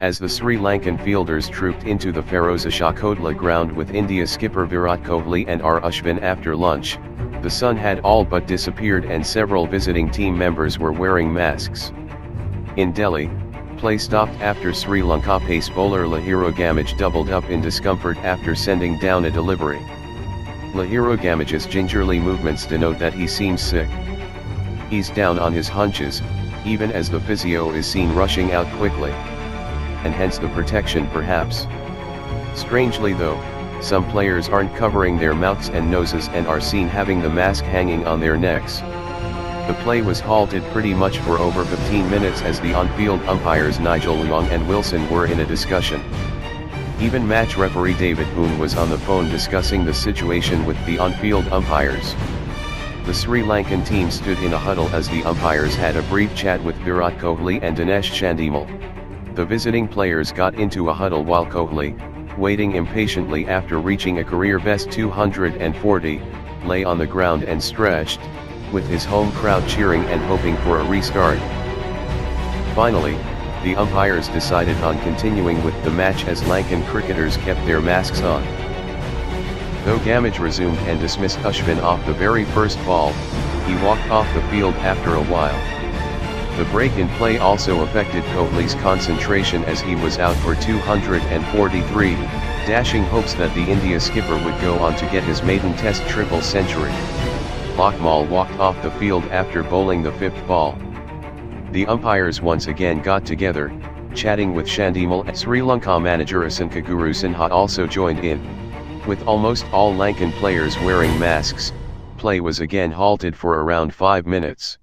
As the Sri Lankan fielders trooped into the Ferozshah Kotla ground with India skipper Virat Kohli and R. Ashwin after lunch, the sun had all but disappeared and several visiting team members were wearing masks. In Delhi, play stopped after Sri Lanka pace bowler Lahiro Gamage doubled up in discomfort after sending down a delivery. Lahiro Gamage's gingerly movements denote that he seems sick. He's down on his hunches, even as the physio is seen rushing out quickly. And hence the protection perhaps. Strangely though, some players aren't covering their mouths and noses and are seen having the mask hanging on their necks. The play was halted pretty much for over 15 minutes as the on-field umpires Nigel Leong and Wilson were in a discussion. Even match referee David Boone was on the phone discussing the situation with the on-field umpires. The Sri Lankan team stood in a huddle as the umpires had a brief chat with Virat Kohli and Dinesh Chandimal. The visiting players got into a huddle while Kohli, waiting impatiently after reaching a career-best 240, lay on the ground and stretched, with his home crowd cheering and hoping for a restart. Finally, the umpires decided on continuing with the match as Lankan cricketers kept their masks on. Though Gamage resumed and dismissed Ashwin off the very first ball, he walked off the field after a while. The break in play also affected Kohli's concentration as he was out for 243, dashing hopes that the India skipper would go on to get his maiden test triple century. Lakmal walked off the field after bowling the fifth ball. The umpires once again got together, chatting with Chandimal, and Sri Lanka manager Asanka Gurusinha also joined in. With almost all Lankan players wearing masks, play was again halted for around 5 minutes.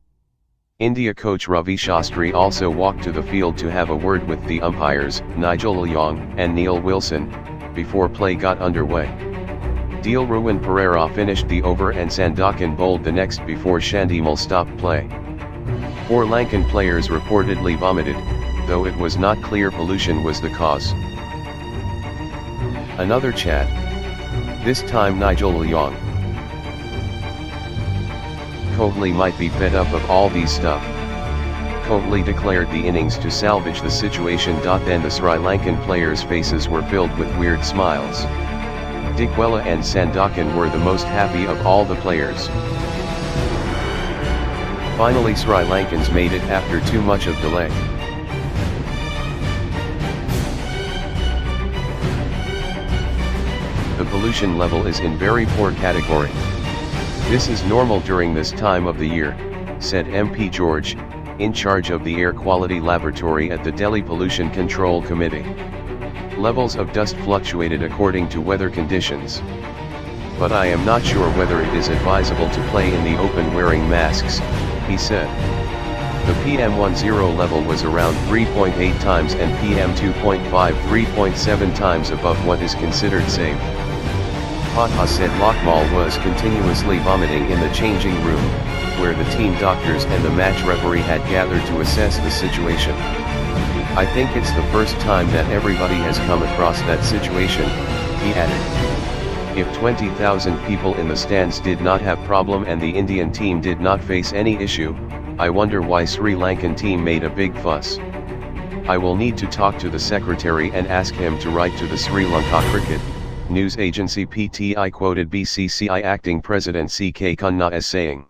India coach Ravi Shastri also walked to the field to have a word with the umpires, Nigel Leong and Neil Wilson, before play got underway. Dilruwan Pereira finished the over and Sandakan bowled the next before Chandimal stopped play. 4 Lankan players reportedly vomited, though it was not clear pollution was the cause. Another chat. This time Nigel Leong. Kohli might be fed up of all these stuff. Kohli declared the innings to salvage the situation. Then the Sri Lankan players' faces were filled with weird smiles. Dickwella and Sandakan were the most happy of all the players. Finally Sri Lankans made it after too much of delay. The pollution level is in very poor category. This is normal during this time of the year, said MP George, in charge of the Air Quality Laboratory at the Delhi Pollution Control Committee. Levels of dust fluctuated according to weather conditions. But I am not sure whether it is advisable to play in the open wearing masks, he said. The PM10 level was around 3.8 times and PM2.5 3.7 times above what is considered safe. Pata said Lakmal was continuously vomiting in the changing room, where the team doctors and the match referee had gathered to assess the situation. I think it's the first time that everybody has come across that situation, he added. If 20,000 people in the stands did not have problem and the Indian team did not face any issue, I wonder why Sri Lankan team made a big fuss. I will need to talk to the secretary and ask him to write to the Sri Lanka Cricket News Agency PTI quoted BCCI acting president CK Khanna as saying.